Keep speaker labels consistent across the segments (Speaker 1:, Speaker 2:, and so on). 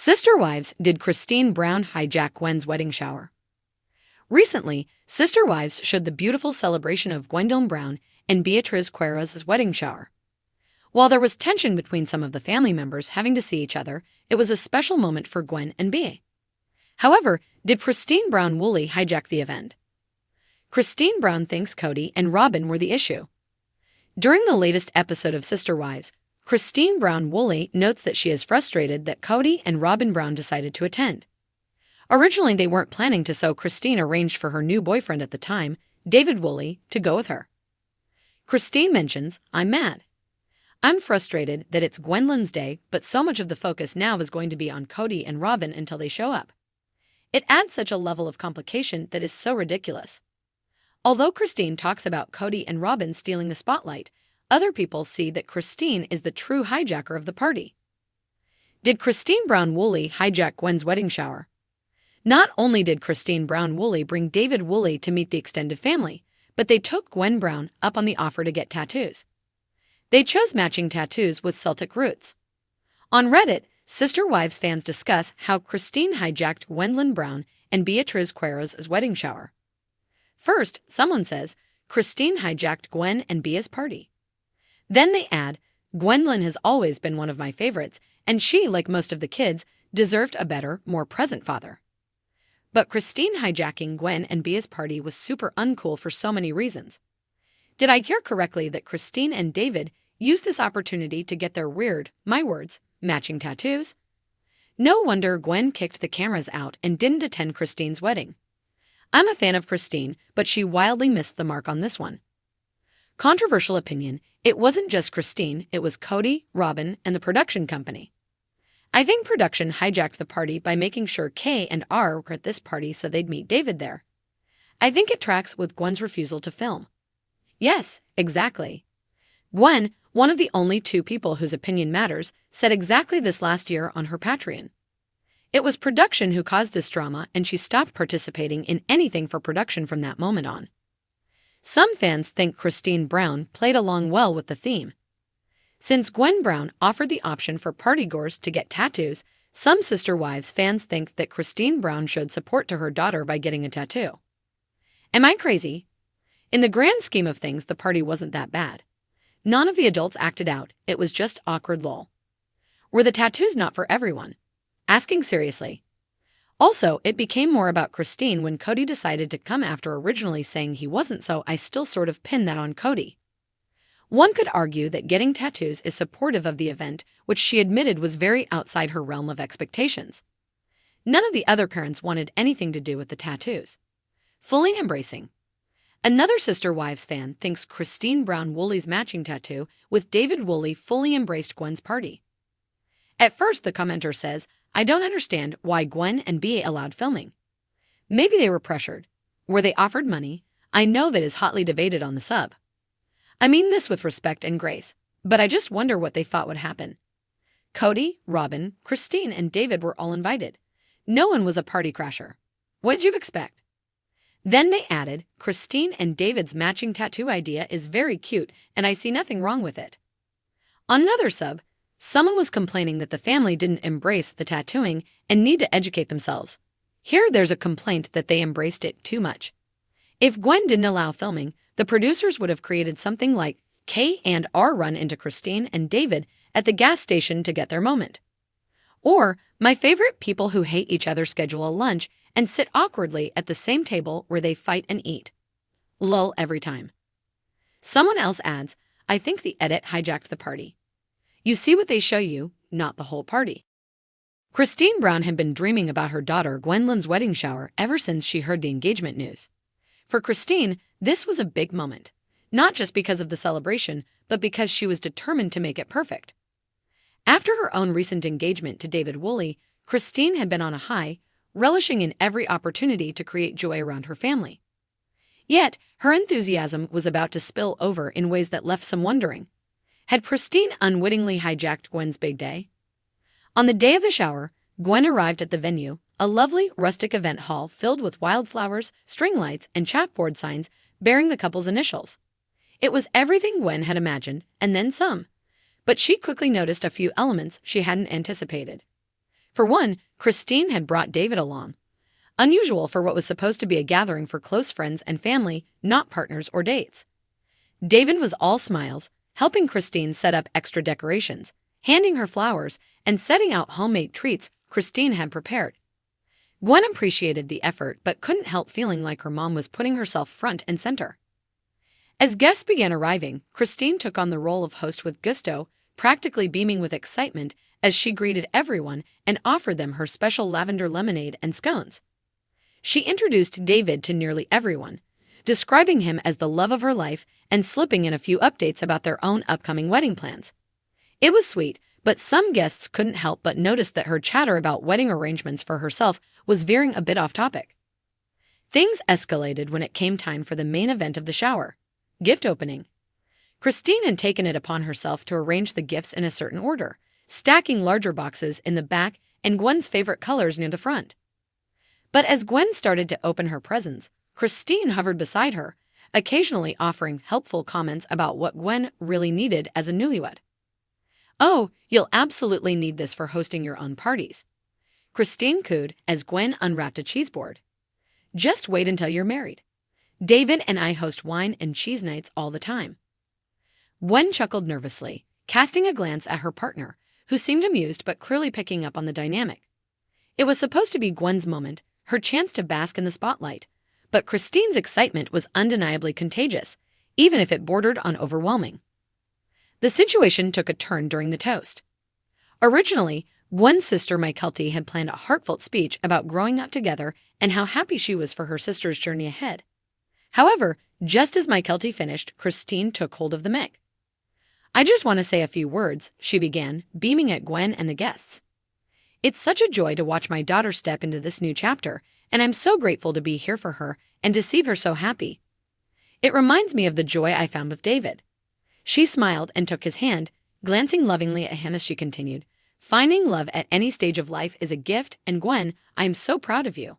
Speaker 1: Sister Wives, did Cristin Brown hijack Gwen's wedding shower? Recently, Sister Wives showed the beautiful celebration of Gwendolyn Brown and Beatriz Quiroz' wedding shower. While there was tension between some of the family members having to see each other, it was a special moment for Gwen and Bea. However, did Cristin Brown Woolley hijack the event? Cristin Brown thinks Cody and Robin were the issue. During the latest episode of Sister Wives, Cristin Brown Woolley notes that she is frustrated that Cody and Robin Brown decided to attend. Originally, they weren't planning to, so Cristin arranged for her new boyfriend at the time, David Woolley, to go with her. Cristin mentions, "I'm mad. I'm frustrated that it's Gwendolyn's day, but so much of the focus now is going to be on Cody and Robin until they show up. It adds such a level of complication that is so ridiculous." Although Cristin talks about Cody and Robin stealing the spotlight, other people see that Cristin is the true hijacker of the party. Did Cristin Brown Woolley hijack Gwen's wedding shower? Not only did Cristin Brown Woolley bring David Woolley to meet the extended family, but they took Gwen Brown up on the offer to get tattoos. They chose matching tattoos with Celtic roots. On Reddit, Sister Wives fans discuss how Cristin hijacked Gwendolyn Brown and Beatriz Quiroz' wedding shower. First, someone says, Cristin hijacked Gwen and Bea's party. Then they add, Gwendolyn has always been one of my favorites, and she, like most of the kids, deserved a better, more present father. But Cristin hijacking Gwen and Bea's party was super uncool for so many reasons. Did I hear correctly that Cristin and David used this opportunity to get their weird, my words, matching tattoos? No wonder Gwen kicked the cameras out and didn't attend Cristin's wedding. I'm a fan of Cristin, but she wildly missed the mark on this one. Controversial opinion, it wasn't just Cristin, it was Cody, Robin, and the production company. I think production hijacked the party by making sure Kay and R were at this party so they'd meet David there. I think it tracks with Gwen's refusal to film. Yes, exactly. Gwen, one of the only two people whose opinion matters, said exactly this last year on her Patreon. It was production who caused this drama, and she stopped participating in anything for production from that moment on. Some fans think Cristin Brown played along well with the theme. Since Gwen Brown offered the option for partygoers to get tattoos, some Sister Wives fans think that Cristin Brown showed support to her daughter by getting a tattoo. Am I crazy? In the grand scheme of things, the party wasn't that bad. None of the adults acted out, it was just awkward lol. Were the tattoos not for everyone? Asking seriously. Also, it became more about Cristin when Cody decided to come after originally saying he wasn't, so I still sort of pin that on Cody. One could argue that getting tattoos is supportive of the event, which she admitted was very outside her realm of expectations. None of the other parents wanted anything to do with the tattoos. Fully embracing. Another Sister Wives fan thinks Cristin Brown Woolley's matching tattoo with David Woolley fully embraced Gwen's party. At first, the commenter says, I don't understand why Gwen and Bea allowed filming. Maybe they were pressured. Were they offered money? I know that is hotly debated on the sub. I mean this with respect and grace, but I just wonder what they thought would happen. Cody, Robin, Cristin, and David were all invited. No one was a party crasher. What did you expect? Then they added, Cristin and David's matching tattoo idea is very cute, and I see nothing wrong with it. On another sub, someone was complaining that the family didn't embrace the tattooing and need to educate themselves. Here there's a complaint that they embraced it too much. If Gwen didn't allow filming, the producers would have created something like Kay and R run into Cristin and David at the gas station to get their moment. Or, my favorite, people who hate each other schedule a lunch and sit awkwardly at the same table where they fight and eat. Lol every time. Someone else adds, I think the edit hijacked the party. You see what they show you, not the whole party. Cristin Brown had been dreaming about her daughter Gwendolyn's wedding shower ever since she heard the engagement news. For Cristin, this was a big moment, not just because of the celebration, but because she was determined to make it perfect. After her own recent engagement to David Woolley, Cristin had been on a high, relishing in every opportunity to create joy around her family. Yet, her enthusiasm was about to spill over in ways that left some wondering. Had Cristin unwittingly hijacked Gwen's big day? On the day of the shower, Gwen arrived at the venue, a lovely rustic event hall filled with wildflowers, string lights, and chalkboard signs bearing the couple's initials. It was everything Gwen had imagined, and then some. But she quickly noticed a few elements she hadn't anticipated. For one, Cristin had brought David along. Unusual for what was supposed to be a gathering for close friends and family, not partners or dates. David was all smiles, helping Cristin set up extra decorations, handing her flowers, and setting out homemade treats Cristin had prepared. Gwen appreciated the effort but couldn't help feeling like her mom was putting herself front and center. As guests began arriving, Cristin took on the role of host with gusto, practically beaming with excitement as she greeted everyone and offered them her special lavender lemonade and scones. She introduced David to nearly everyone, describing him as the love of her life and slipping in a few updates about their own upcoming wedding plans. It was sweet, but some guests couldn't help but notice that her chatter about wedding arrangements for herself was veering a bit off topic. Things escalated when it came time for the main event of the shower, gift opening. Cristin had taken it upon herself to arrange the gifts in a certain order, stacking larger boxes in the back and Gwen's favorite colors near the front. But as Gwen started to open her presents, Cristin hovered beside her, occasionally offering helpful comments about what Gwen really needed as a newlywed. "Oh, you'll absolutely need this for hosting your own parties," Cristin cooed as Gwen unwrapped a cheese board. "Just wait until you're married. David and I host wine and cheese nights all the time." Gwen chuckled nervously, casting a glance at her partner, who seemed amused but clearly picking up on the dynamic. It was supposed to be Gwen's moment, her chance to bask in the spotlight, but Cristin's excitement was undeniably contagious, even if it bordered on overwhelming. The situation took a turn during the toast. Originally, Gwen's sister Mykelti had planned a heartfelt speech about growing up together and how happy she was for her sister's journey ahead. However, just as Mykelti finished, Cristin took hold of the mic. "I just want to say a few words," she began, beaming at Gwen and the guests. "It's such a joy to watch my daughter step into this new chapter, and I'm so grateful to be here for her and to see her so happy. It reminds me of the joy I found with David." She smiled and took his hand, glancing lovingly at him as she continued, "Finding love at any stage of life is a gift, and Gwen, I am so proud of you."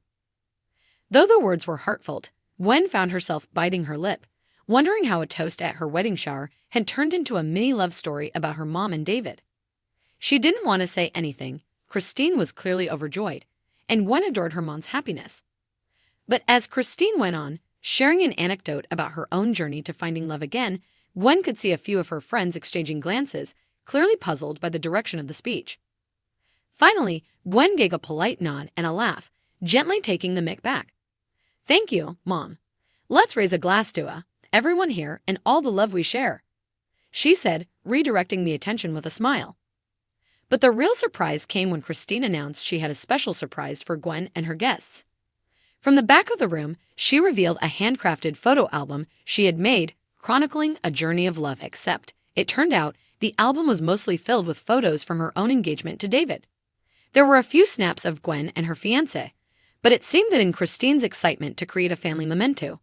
Speaker 1: Though the words were heartfelt, Gwen found herself biting her lip, wondering how a toast at her wedding shower had turned into a mini love story about her mom and David. She didn't want to say anything. Cristin was clearly overjoyed, and Gwen adored her mom's happiness. But as Cristin went on, sharing an anecdote about her own journey to finding love again, Gwen could see a few of her friends exchanging glances, clearly puzzled by the direction of the speech. Finally, Gwen gave a polite nod and a laugh, gently taking the mic back. "Thank you, Mom. Let's raise a glass to everyone here and all the love we share," she said, redirecting the attention with a smile. But the real surprise came when Cristin announced she had a special surprise for Gwen and her guests. From the back of the room, she revealed a handcrafted photo album she had made, chronicling a journey of love, except, it turned out, the album was mostly filled with photos from her own engagement to David. There were a few snaps of Gwen and her fiancé, but it seemed that in Cristin's excitement to create a family memento,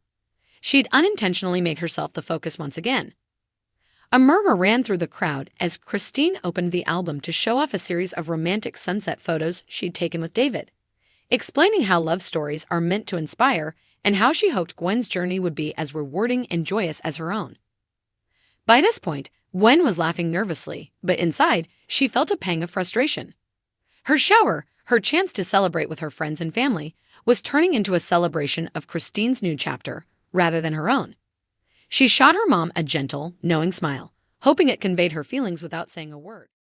Speaker 1: she'd unintentionally made herself the focus once again. A murmur ran through the crowd as Cristin opened the album to show off a series of romantic sunset photos she'd taken with David, explaining how love stories are meant to inspire and how she hoped Gwen's journey would be as rewarding and joyous as her own. By this point, Gwen was laughing nervously, but inside, she felt a pang of frustration. Her shower, her chance to celebrate with her friends and family, was turning into a celebration of Cristin's new chapter, rather than her own. She shot her mom a gentle, knowing smile, hoping it conveyed her feelings without saying a word.